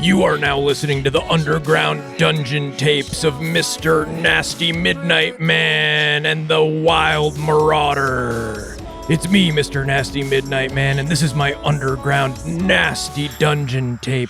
You are now listening to the underground dungeon tapes of Mr. Nasty Midnight Man and the Wild Marauder. It's me, Mr. Nasty Midnight Man, and this is my underground nasty dungeon tape.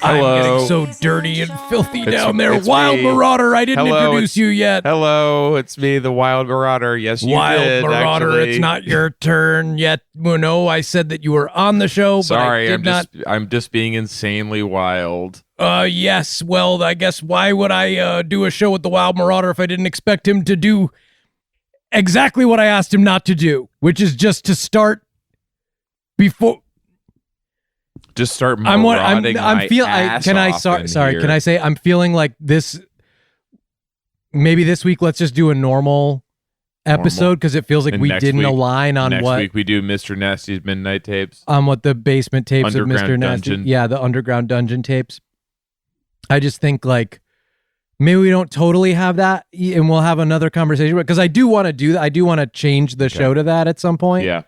I'm getting so dirty and filthy down there. Wild Marauder, I didn't introduce you yet. Hello, it's me, the Wild Marauder. Yes, you Wild did, Marauder, actually. it's not your turn yet. Well, no, I said that you were on the show, Sorry, but I did I'm just being insanely wild. Yes, well, I guess why would I do a show with the Wild Marauder if I didn't expect him to do exactly what I asked him not to do, which is just to start before... Just start marauding my ass can I off sorry, can I say I'm feeling like this, maybe this week let's just do a normal episode because it feels like and we didn't align on next what... Next week we do Mr. Nasty's Midnight Tapes. On what the basement tapes of Mr. Nasty... Dungeon. Yeah, the underground dungeon tapes. I just think like maybe we don't totally have that and we'll have another conversation because I do want to do that. I do want to change the show to that at some point. Yeah.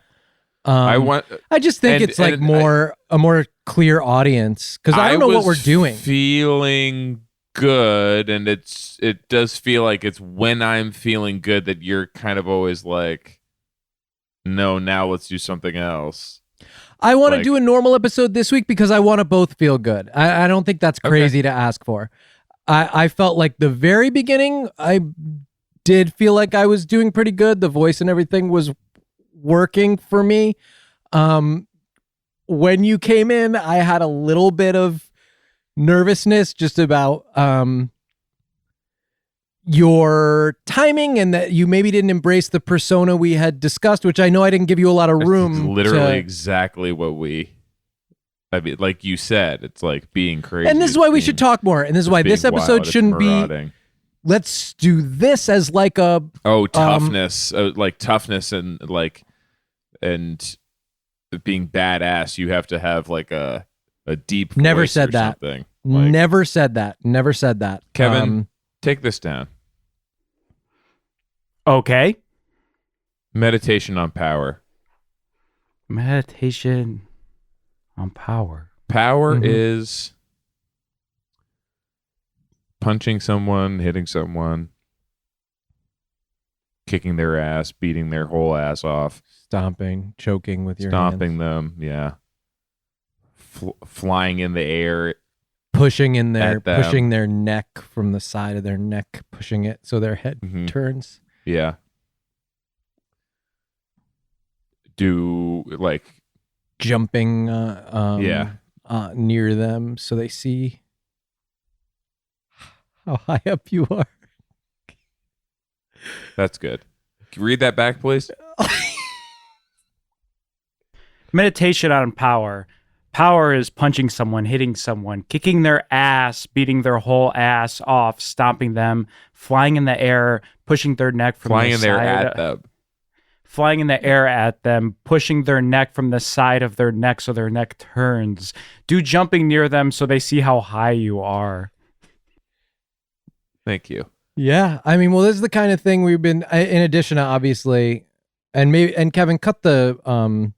I just think it's like a more clear audience because I don't know what we're doing. Feeling good, and it does feel like it's when I'm feeling good that you're kind of always like, no, now let's do something else. I want to do a normal episode this week because I want to both feel good. I don't think that's crazy to ask for. I felt like the very beginning I did feel like I was doing pretty good. The voice and everything was working for me. When you came in, I had a little bit of nervousness just about your timing and that you maybe didn't embrace the persona we had discussed, which I know I didn't give you a lot of room. It's literally exactly what I mean, like you said, it's like being crazy. And this is why we should talk more. And this is why this episode shouldn't be, let's do this as like a... toughness. Like toughness and like... And being badass, you have to have like a deep voice. Never said that. Something. Never said that. Never said that. Kevin, take this down. Okay. Meditation on power. Meditation on power. Power is punching someone, hitting someone, kicking their ass, beating their whole ass off. Stomping, choking with your Stomping hands. them, yeah. Flying in the air. Pushing their neck from the side of their neck, pushing it so their head turns. Yeah. Do like... Jumping near them so they see how high up you are. That's good. Can you read that back, please? Meditation on power. Power is punching someone, hitting someone, kicking their ass, beating their whole ass off, stomping them, flying in the air, pushing their neck from flying the in there side. at them. Flying in the air at them, pushing their neck from the side of their neck so their neck turns. Do jumping near them so they see how high you are. Thank you. Yeah, I mean, well, this is the kind of thing we've been. In addition to obviously, and Kevin, cut the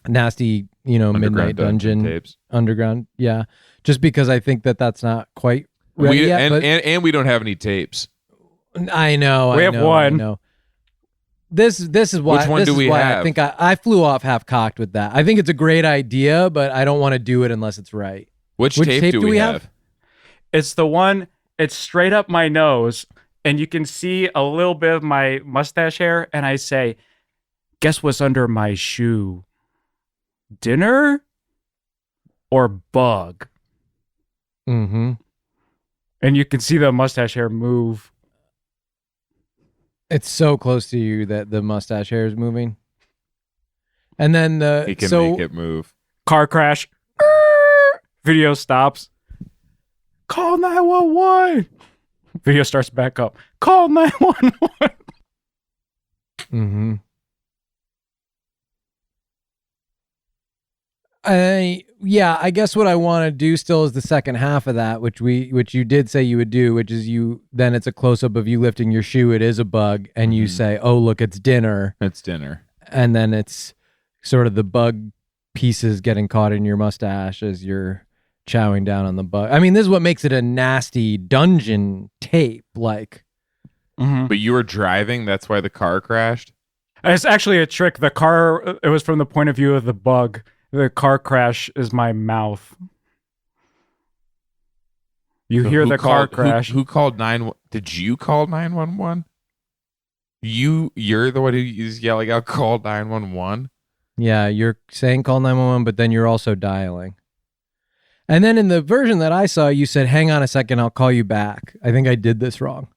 nasty, midnight dungeon tapes. Underground. Yeah, just because I think that's not quite ready yet. And we don't have any tapes. I know. We have one. I know. This is why. Which one do we have? I think I flew off half cocked with that. I think it's a great idea, but I don't want to do it unless it's right. Which tape do we have? It's the one. It's straight up my nose, and you can see a little bit of my mustache hair, and I say, guess what's under my shoe? Dinner or bug? Mm-hmm. And you can see the mustache hair move. It's so close to you that the mustache hair is moving. And then he can make it move. Car crash. Video stops. Call 911. Video starts back up. Call 911. Mm-hmm. I guess what I want to do still is the second half of that, which you did say you would do, which is then it's a close up of you lifting your shoe. It is a bug, and you say, "Oh, look, it's dinner." It's dinner, and then it's sort of the bug pieces getting caught in your mustache as you're chowing down on the bug. I mean, this is what makes it a nasty dungeon tape. Like, Mhm. But you were driving, that's why the car crashed? It's actually a trick. The car, it was from the point of view of the bug. The car crash is my mouth. You So hear who the car called- crash. Who called 911? Did you call 911? You're the one who's yelling out, call 911? yeah, you're saying call 911, but then you're also dialing. And then in the version that I saw, you said, hang on a second, I'll call you back. I think I did this wrong,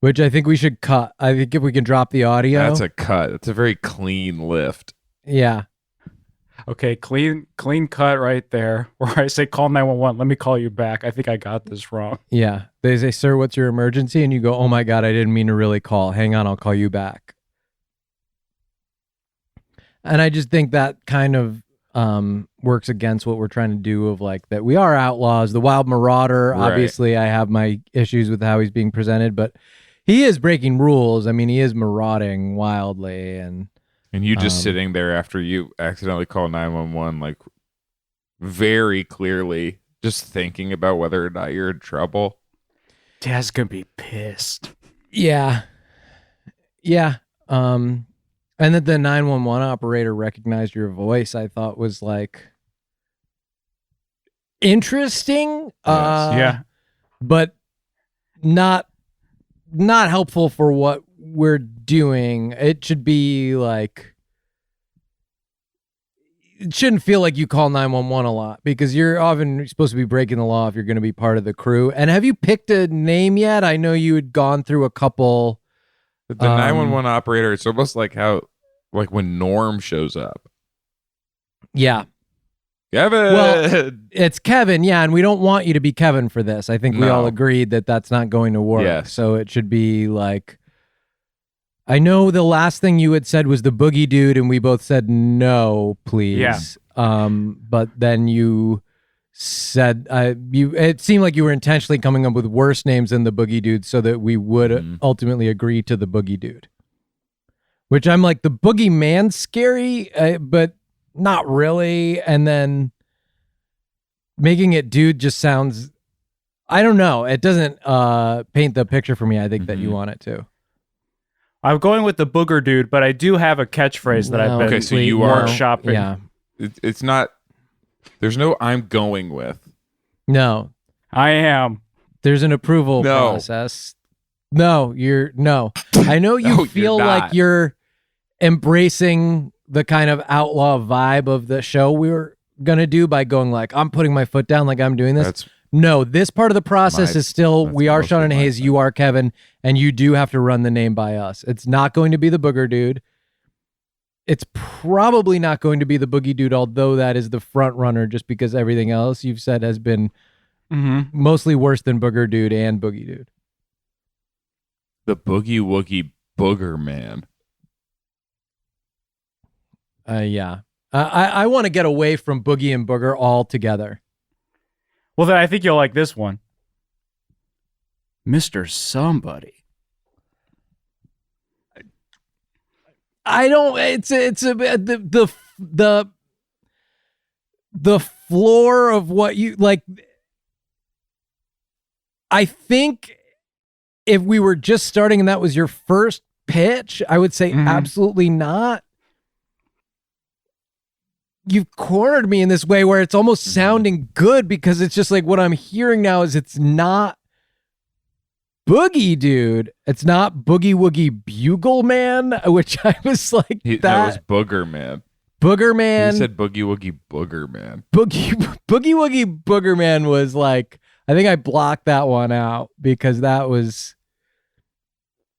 which I think we should cut. I think if we can drop the audio. That's a cut. It's a very clean lift. Yeah. Okay, clean cut right there. Where I say call 911. Let me call you back. I think I got this wrong. Yeah. They say, sir, what's your emergency? And you go, oh my God, I didn't mean to really call. Hang on, I'll call you back. And I just think that kind of works against what we're trying to do of like that we are outlaws. The Wild Marauder, Right. obviously, I have my issues with how he's being presented, but he is breaking rules. I mean, he is marauding wildly. And And you just Um, sitting there after you accidentally call 911, like very clearly just thinking about whether or not you're in trouble. Dad's gonna be pissed. yeah. Yeah. And that the 911 operator recognized your voice, I thought was like interesting. Yeah. But not helpful for what we're doing. It should be like, it shouldn't feel like you call 911 a lot because you're often supposed to be breaking the law if you're going to be part of the crew. And have you picked a name yet? I know you had gone through a couple. The 911 operator, it's almost like like when Norm shows up. Yeah. Kevin! Well, it's Kevin. Yeah. And we don't want you to be Kevin for this. I think we all No. agreed that that's not going to work. Yes. So it should be like, I know the last thing you had said was the boogie dude, and we both said no, please. Yeah. But then you said it seemed like you were intentionally coming up with worse names than the boogie dude so that we would Mhm. ultimately agree to the boogie dude. Which I'm like, the boogie man's scary, but not really. And then making it dude just sounds, I don't know. It doesn't paint the picture for me, I think, that you Mhm. want it to. I'm going with the booger dude, but I do have a catchphrase that I've No, been Okay, so you are- workshopping. Yeah. It's not, there's no I'm going with. No. I am. There's an approval No. process. No, no. I know you No, you're feel not. like you're embracing the kind of outlaw vibe of the show we were gonna do by going like, I'm putting my foot down, like I'm doing this. That's No, this part of the process My- is still, that's we are mostly Sean and my Hayes, thing. you are Kevin, and you do have to run the name by us. It's not going to be the booger dude. It's probably not going to be the boogie dude, although that is the front runner just because everything else you've said has been Mm-hmm. mostly worse than booger dude and boogie dude. the Boogie Woogie Booger Man. Yeah. I want to get away from boogie and booger altogether. Well, then I think you'll like this one. Mr. Somebody. I don't. It's a the floor of what you like. I think if we were just starting and that was your first pitch, I would say Mhm. absolutely not. You've cornered me in this way where it's almost sounding good because it's just like what I'm hearing now is it's not Boogie Dude. It's not Boogie Woogie Bugle Man, which I was like, That was Booger Man. Booger Man. He said Boogie Woogie Booger Man. Boogie Woogie Booger Man was like, I think I blocked that one out because that was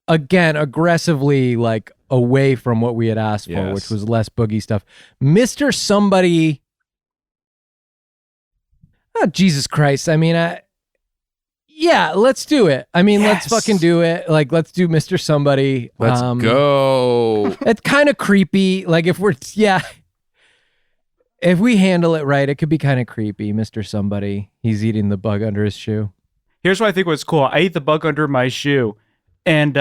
again aggressively like away from what we had asked for, Yes. which was less boogie stuff. Mr. Somebody. Oh, Jesus Christ. I mean, yeah, let's do it. I mean, let's Yes. fucking do it. Like, let's do Mr. Somebody. Let's go. It's kind of creepy. Like if we handle it right, it could be kind of creepy. Mr. Somebody, he's eating the bug under his shoe. Here's what I think was cool. I eat the bug under my shoe, and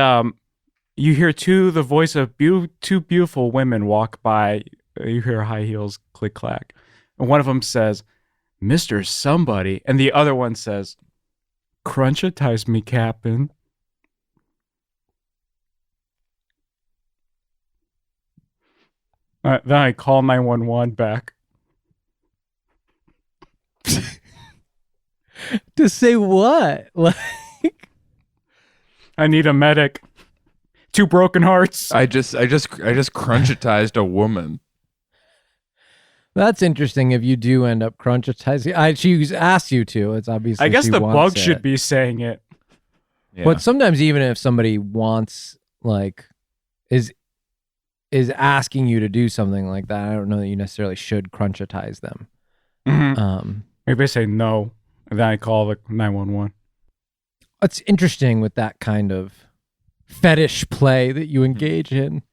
you hear the voice of two beautiful women walk by. You hear high heels click clack, and one of them says, Mr. Somebody. And the other one says, Crunchitize me, Captain. Then I call 911 back. To say what? Like, I need a medic. 2 broken hearts. I just crunchitized a woman. that's interesting. If you do end up crunchitizing, she asked you to. It's obviously. I guess she the wants bug should it. be saying it. Yeah. But sometimes even if somebody wants, like, is asking you to do something like that, I don't know that you necessarily should crunchitize them. Mm-hmm. Maybe I say no, and then I call the 911. It's interesting with that kind of fetish play that you engage in,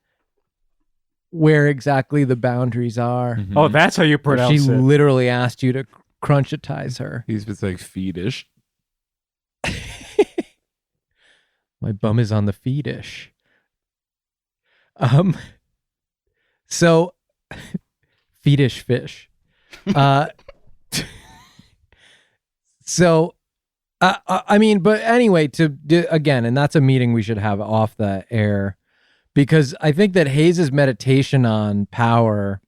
where exactly the boundaries are. Mhm. Oh, that's how you If pronounce she it. literally asked you to crunchitize her. He's like fetish. My bum is on the feedish. So feedish fish. So I mean, but anyway, again, and that's a meeting we should have off the air, because I think that Hayes's meditation on power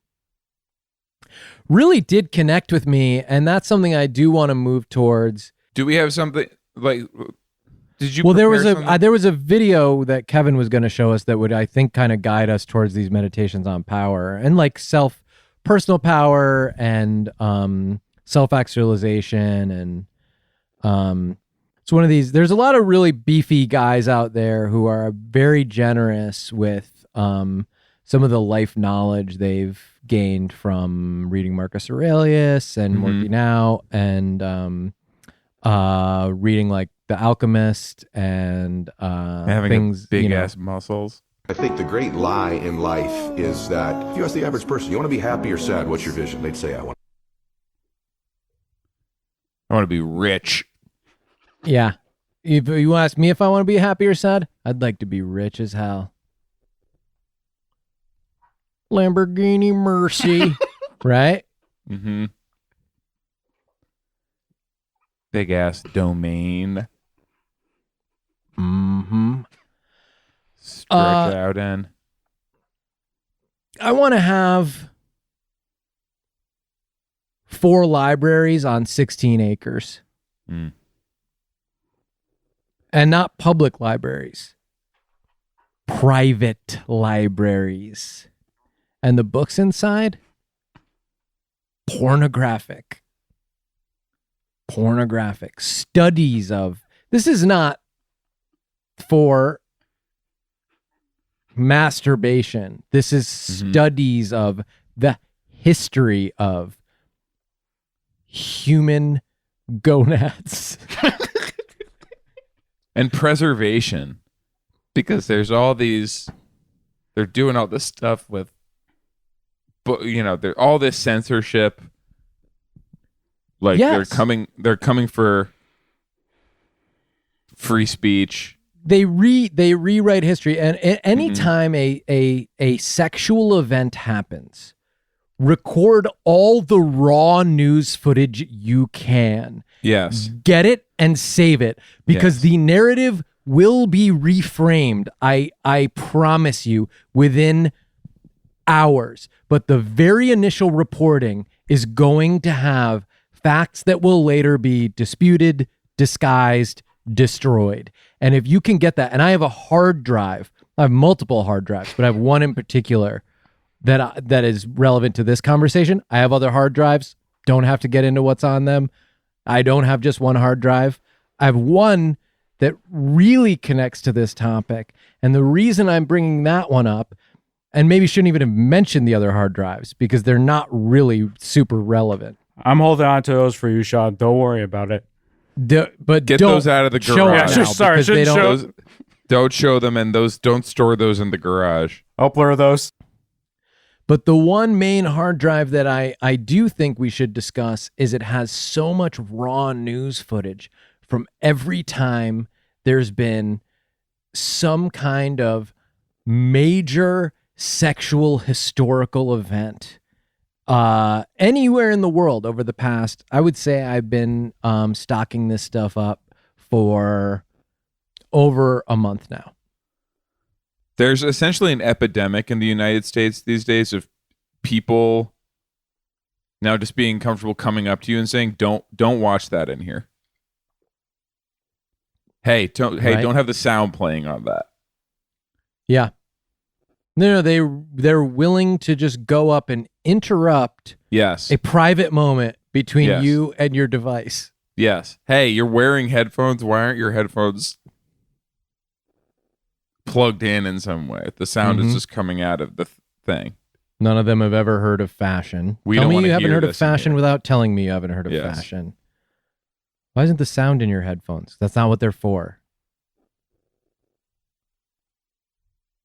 really did connect with me, and that's something I do want to move towards. Do we have something like? Did you? Well, there was prepare there was a video that Kevin was going to show us that would, I think, kind of guide us towards these meditations on power and like personal power and self-actualization. And it's one of these. There's a lot of really beefy guys out there who are very generous with some of the life knowledge they've gained from reading Marcus Aurelius and Mhm. working out and reading like The Alchemist and having things, big ass muscles? I think the great lie in life is that if you ask the average person, you want to be happy or sad, what's your vision? They'd say, I want. to be rich. Yeah. If you ask me if I want to be happy or sad, I'd like to be rich as hell. Lamborghini Mercy. Right? Mm-hmm. Big ass domain. Mm-hmm. Stretch out in. I want to have 4 libraries on 16 acres. Mm. And not public libraries. Private libraries. And the books inside? Pornographic. Studies of. This is not for masturbation. This is studies of the history of human gonads. And preservation, because there's all these, they're doing all this stuff with, but they're all this censorship. Like Yes. they're coming for free speech. They rewrite history, and anytime a sexual event happens, record all the raw news footage you can. Yes. Get it and save it, because Yes. the narrative will be reframed. I promise you, within hours. But the very initial reporting is going to have facts that will later be disputed, disguised, destroyed. And if you can get that, and I have a hard drive, I have multiple hard drives, but I have one in particular that is relevant to this conversation. I have other hard drives, don't have to get into what's on them. I don't have just one hard drive. I have one that really connects to this topic. And the reason I'm bringing that one up, and maybe shouldn't even have mentioned the other hard drives because they're not really super relevant. I'm holding on to those for you, Sean. Don't worry about it. But Get don't those out of the show garage. them Yeah, now sorry, because they shouldn't don't. show- Don't show them, and don't store those in the garage. I'll blur those. But the one main hard drive that I do think we should discuss is it has so much raw news footage from every time there's been some kind of major sexual historical event anywhere in the world over the past, I would say I've been stocking this stuff up for over a month now. There's essentially an epidemic in the United States these days of people now just being comfortable coming up to you and saying, "Don't watch that in here." Hey, don't have the sound playing on that. Yeah. No, they're willing to just go up and interrupt Yes. a private moment between Yes. you and your device. Yes. Hey, you're wearing headphones. Why aren't your headphones plugged in some way? The sound is just coming out of the thing. None of them have ever heard of fashion. We Tell don't me wanna you haven't hear heard of this in fashion here. without telling me you haven't heard of Yes. fashion. Why isn't the sound in your headphones? That's not what they're for.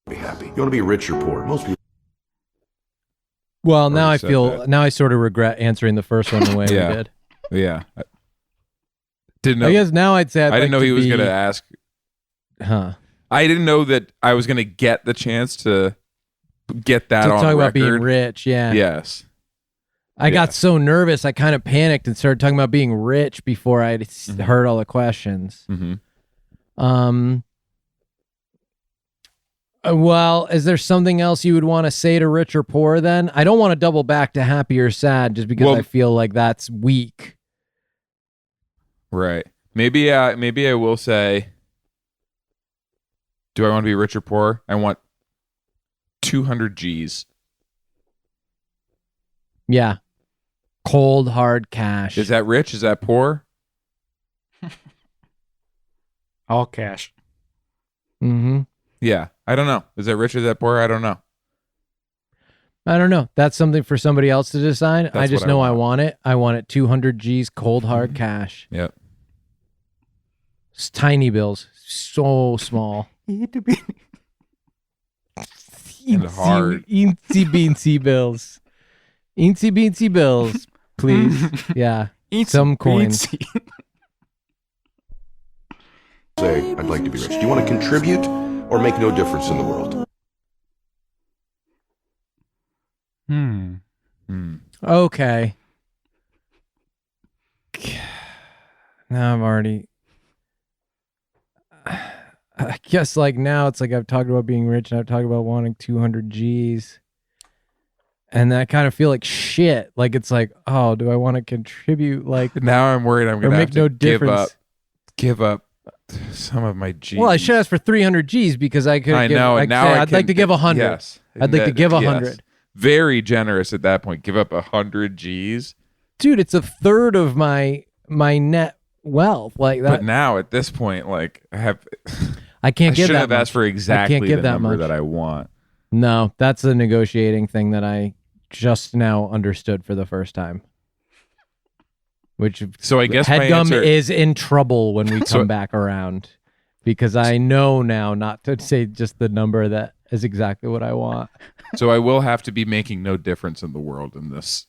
Be happy. You want to be rich or poor? Most people. Well, now I Already said feel that. now I sort of regret answering the first one the way Yeah. we did. Yeah. Didn't know. I guess now I'd say I didn't know he was going to ask. Huh. I didn't know that I was going to get the chance to get that To on talk record. about being rich, yeah. Yes. I got so nervous, I kind of panicked and started talking about being rich before I'd heard all the questions. Mm-hmm. Well, is there something else you would want to say to rich or poor then? I don't want to double back to happy or sad just because Well- I feel like that's weak. Right. Maybe I will say, do I want to be rich or poor? I want 200 G's. Yeah. Cold, hard cash. Is that rich? Is that poor? All cash. Mm-hmm. Yeah. I don't know. Is that rich or is that poor? I don't know. I don't know. That's something for somebody else to decide. I That's just what I know I want. want it. I want it 200 G's cold, hard cash. Yep. It's tiny bills. So small. And hard. Eensy beensy bills. Eensy beensy bills, please. Yeah. Some coins. Say, I'd like to be rich. Do you want to contribute or make no difference in the world? Hmm. Okay. Now I'm already. I guess like now it's like I've talked about being rich and I've talked about wanting 200 G's. And then I kind of feel like shit. Like it's like, oh, do I want to contribute? Like, Now I'm worried I'm or going to have make to no difference? give up some of my G's. Well, I should ask for 300 G's because I could. I know. And now I'd like to give 100. Yes. I'd like to give 100. Yes. Very generous at that point. Give up 100 G's. Dude, it's a third of my net wealth. Like that. But now at this point, like I I can't give should that have asked much. for exactly give the that number much. that I want. No, that's the negotiating thing that I just now understood for the first time. Which So I guess my Headgum answer is in trouble when we come So- back around because I know now not to say just the number that is exactly what I want. So I will have to be making no difference in the world in this.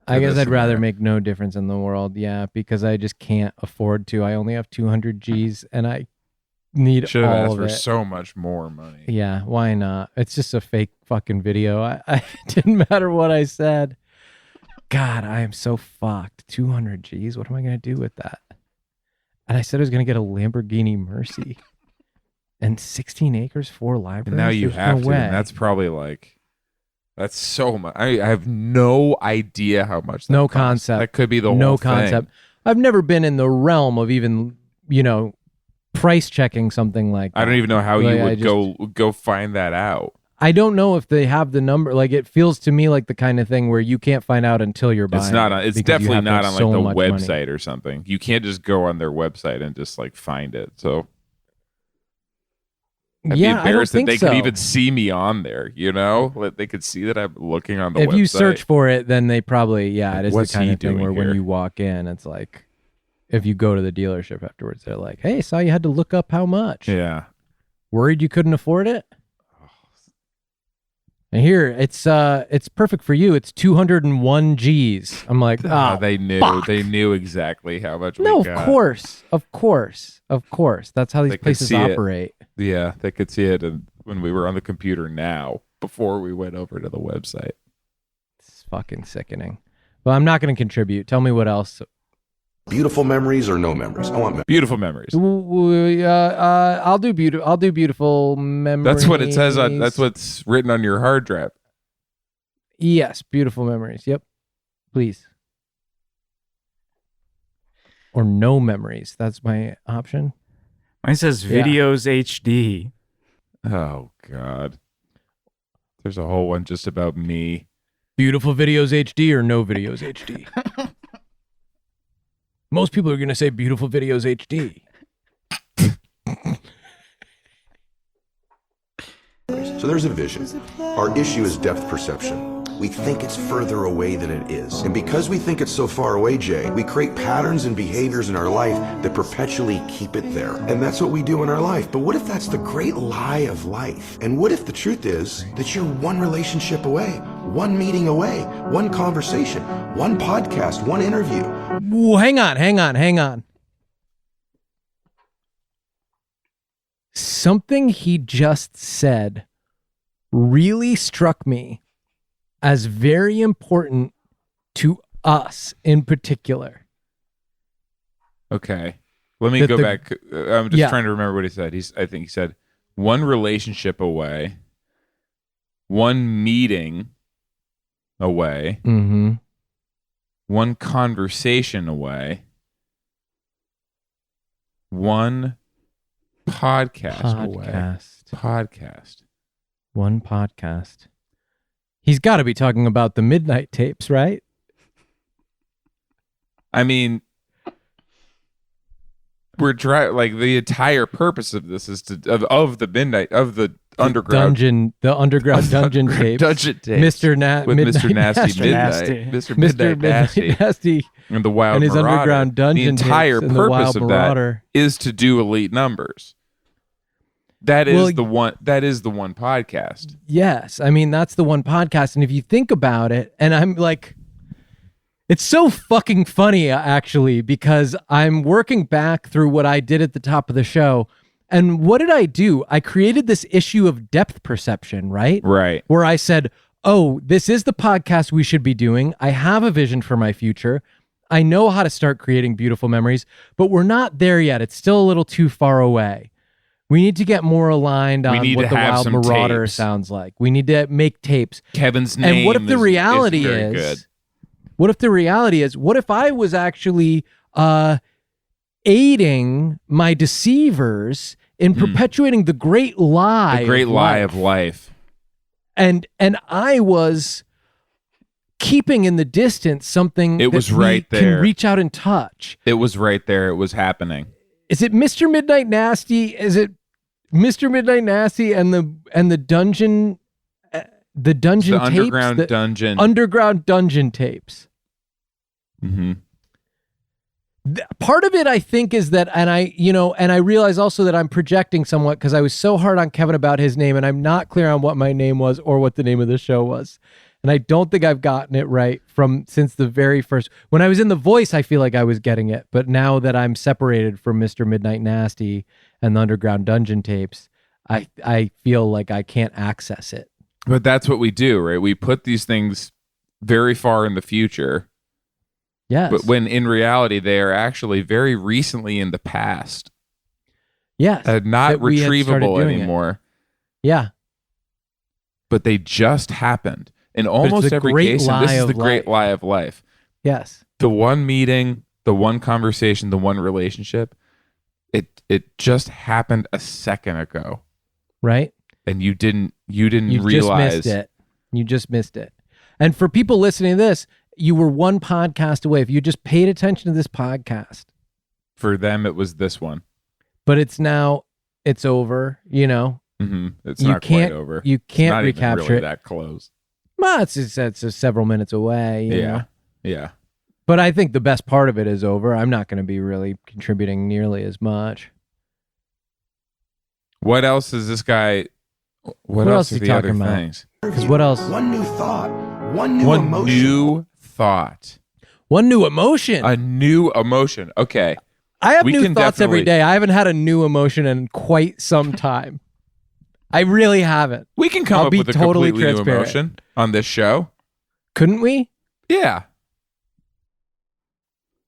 I in guess this I'd rather scenario. make no difference in the world, yeah, because I just can't afford to. I only have 200 G's and I need Should have all asked of for it. so much more money. Yeah, why not? It's just a fake fucking video. I it didn't matter what I said. God, I am so fucked. 200 G's. What am I gonna do with that? And I said I was gonna get a Lamborghini Mercy and 16 acres, 4 libraries. And now you There's have no to. way. And that's probably like, that's so much. I have no idea how much that No costs. concept. That could be the no whole thing. concept. I've never been in the realm of even, price checking something like that. I don't even know how Like, you I would go find that out. I don't know if they have the number. Like, it feels to me like the kind of thing where you can't find out until you're buying. It's not. On, it's because you definitely have to not have on so like much the money. website or something. You can't just go on their website and just like find it. So I'd be Yeah, I don't embarrassed that think they so. could even see me on there. That they could see that I'm looking on the If website. you search for it, then they probably, it is What's the kind he of thing doing where when here? you walk in, it's like, if you go to the dealership afterwards, they're like, "Hey, saw you had to look up how much. Yeah. Worried you couldn't afford it." And here, it's perfect for you. It's 201 G's. I'm like, oh, They knew. fuck. They knew exactly how much No, we got. of course. That's how these They could places see it. operate. Yeah, they could see it when we were on the computer now before we went over to the website. It's fucking sickening. Well, I'm not going to contribute. Tell me what else. Beautiful memories or no memories? I want memories. Beautiful memories. I'll do beautiful memories. That's what it says on. That's what's written on your hard drive. Yes, beautiful memories. Yep, please. Or no memories. That's my option. Mine says Yeah. videos HD. Oh God. There's a whole one just about me. Beautiful videos HD or no videos HD? Most people are going to say beautiful videos HD. So there's a vision. Our issue is depth perception. We think it's further away than it is. And because we think it's so far away, Jay, we create patterns and behaviors in our life that perpetually keep it there. And that's what we do in our life. But what if that's the great lie of life? And what if the truth is that you're one relationship away, one meeting away, one conversation, one podcast, one interview? Whoa, hang on. Something he just said really struck me as very important to us in particular. Okay. Let me That go the- back. I'm just Yeah. trying to remember what he said. I think he said one relationship away, one meeting away, Mm-hmm. one conversation away, one podcast away. Podcast. One podcast. He's got to be talking about the Midnight Tapes, right? I mean, we're trying. Like the entire purpose of this is of the midnight of the underground the underground dungeon tapes. dungeon tapes Mr. with Midnight Mr. Nasty Midnight, Nasty. Mr. Mr. Midnight Midnight Nasty, Nasty and the Wild and his Marauder. underground dungeon The entire tapes and the purpose Wild of Marauder. that is to do elite numbers. That is Well, the one. That is the one podcast. Yes. I mean, that's the one podcast. And if you think about it, and I'm like, it's so fucking funny, actually, because I'm working back through what I did at the top of the show. And what did I do? I created this issue of depth perception, right? Right. Where I said, oh, this is the podcast we should be doing. I have a vision for my future. I know how to start creating beautiful memories, but we're not there yet. It's still a little too far away. We need to get more aligned We on need what to the have Wild some Marauder tapes. sounds like. We need to make tapes. Kevin's name. And what if the is reality very is, good. what if the reality is, what if I was actually aiding my deceivers in perpetuating the great lie, The great lie of life. and I was keeping in the distance something It that was we right can there. reach out and touch. It was right there. It was happening. Is it Mr. Midnight Nasty? Is it Mr. Midnight Nasty and the dungeon The tapes? underground The dungeon. underground dungeon tapes. Mm-hmm. Part of it, I think, is that, and I realize also that I'm projecting somewhat because I was so hard on Kevin about his name, and I'm not clear on what my name was or what the name of the show was. And I don't think I've gotten it right since the very first. When I was in The Voice, I feel like I was getting it. But now that I'm separated from Mr. Midnight Nasty and the Underground Dungeon tapes, I feel like I can't access it. But that's what we do, right? We put these things very far in the future, Yes. but when in reality they are actually very recently in the past, yes. not that we had started retrievable doing it. anymore. Yeah. But they just happened in it's almost the every great case. And lie this is of the great life. lie of life. Yes. The one meeting, the one conversation, the one relationship. It just happened a second ago, Right. and you didn't You realize just missed it. You just missed it. And for people listening to this, you were one podcast away. If you just paid attention to this podcast, For them, it was this one. but it's over, Mm-hmm. It's You not can't- quite over. you It's can't not even recapture really it. that close. Well, it's just several minutes away. you know. Yeah. But I think the best part of it is over. I'm not going to be really contributing nearly as much. What else is this guy? What else else are is he the other talking about? things? Because what else? One new thought, one new One emotion. new thought, One new emotion. a new emotion. Okay, I have we new can thoughts every definitely- day. I haven't had a new emotion in quite some time. I really haven't. we can come I'll up be with a totally completely new transparent. emotion on this show. Couldn't we? Yeah.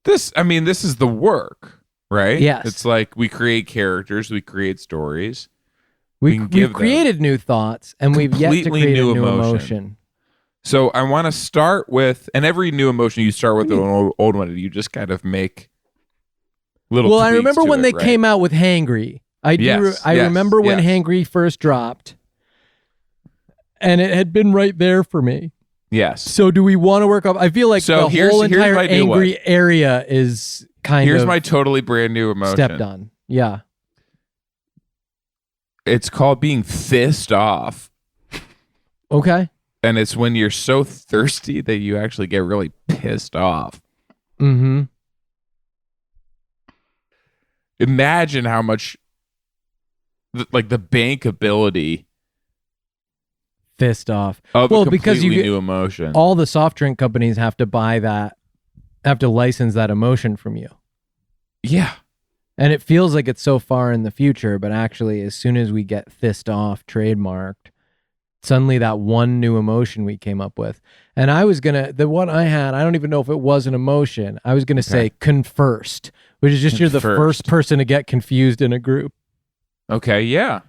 This is the work, right? Yes. It's like we create characters, we create stories. We can give them created new thoughts, and we've yet to completely create new a new emotion. emotion. So I want to start with, and every new emotion you start with an old one, you just kind of make little. Well, I tweaks remember to when it, they right? came out with Hangry. I Yes, remember when yes. Hangry first dropped, and it had been right there for me. Yes. So do we want to work up? I feel like So the here's whole entire my new angry area is kind Here's of my totally brand new emotion. stepped on. Yeah. It's called being pissed off. Okay. And it's when you're so thirsty that you actually get really pissed off. Mm-hmm. Imagine how much, the bankability Pissed off. of Well, a because completely you get new emotion. all the soft drink companies have to license that emotion from you. Yeah. And it feels like it's so far in the future, but actually, as soon as we get pissed off trademarked, suddenly that one new emotion we came up with. And the one I had, I don't even know if it was an emotion. I was going to say confirst, which is just you're the Confirst. first person to get confused in a group. Okay. Yeah.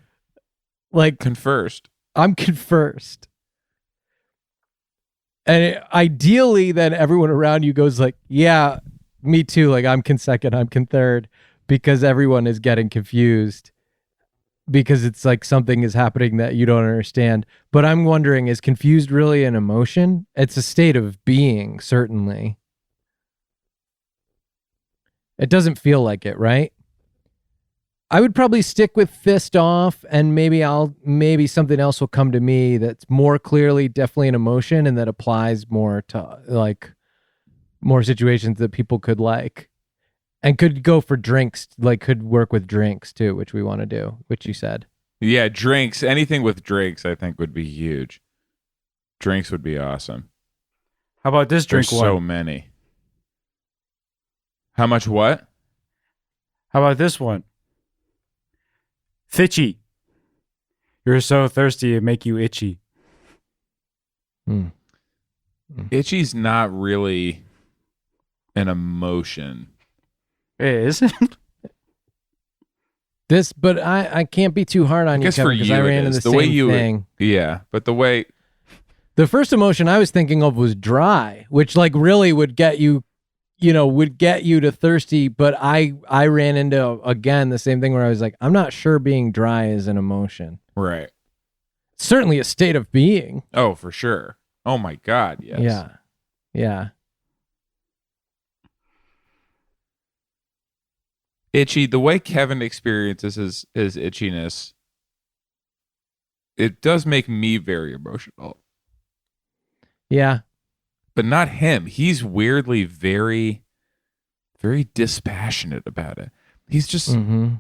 Like, Confirst. I'm confirst. And ideally, then everyone around you goes like, yeah, me too. Like, I'm second, I'm third, because everyone is getting confused because it's like something is happening that you don't understand. But I'm wondering, is confused really an emotion? It's a state of being, certainly. It doesn't feel like it, right? I would probably stick with fist off, and maybe something else will come to me that's more clearly definitely an emotion and that applies more to like more situations that people could like. And could go for drinks, like could work with drinks too, which we want to do, which you said. Yeah. Drinks. Anything with drinks, I think, would be huge. Drinks would be awesome. How about this drink There's one? so many. How much what? How about this one? Fitchy. You're so thirsty, it make you itchy. Itchy's not really an emotion. It is. But I can't be too hard on you, guess Kevin, for because you I it ran is. into the The way same you would- thing. Yeah. But the way. The first emotion I was thinking of was dry, which like really would get you, would get you to thirsty. But I ran into, again, the same thing where I was like, I'm not sure being dry is an emotion. Right. Certainly a state of being. Oh, for sure. Oh my God. Yes. Yeah. Yeah. Itchy. The way Kevin experiences his itchiness, it does make me very emotional. Yeah. But not him. He's weirdly very, very dispassionate about it. He's just, Mm-hmm.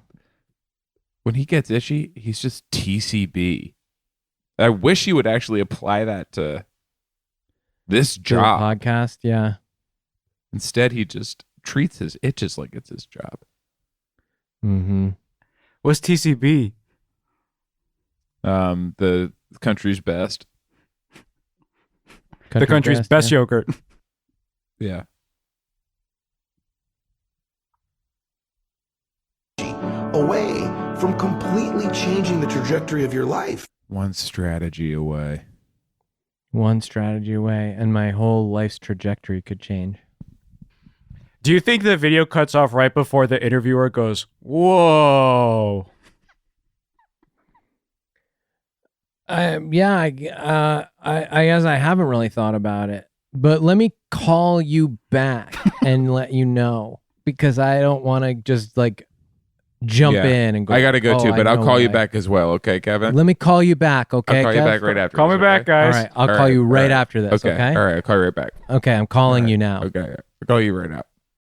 when he gets itchy, he's just TCB. I wish he would actually apply that to this job. Podcast. Yeah. Instead, he just treats his itches like it's his job. Mm-hmm. What's TCB? The country's best. The country's best yeah. yogurt. Yeah. Away from completely changing the trajectory of your life. One strategy away. One strategy away, and my whole life's trajectory could change. Do you think the video cuts off right before the interviewer goes, whoa? I guess I haven't really thought about it, but let me call you back and let you know, because I don't want to just like jump Yeah. in and go. I gotta go "Oh, too, but I I'll know call you why." back as well. Okay, Kevin? Let me call you back, okay? I'll call you Kev? back right after Call me this, back, okay? guys. All right, I'll All call right, you right all right. after this, okay? All right, I'll call you right back. Okay, I'm calling you now. Okay, I'll call you right now.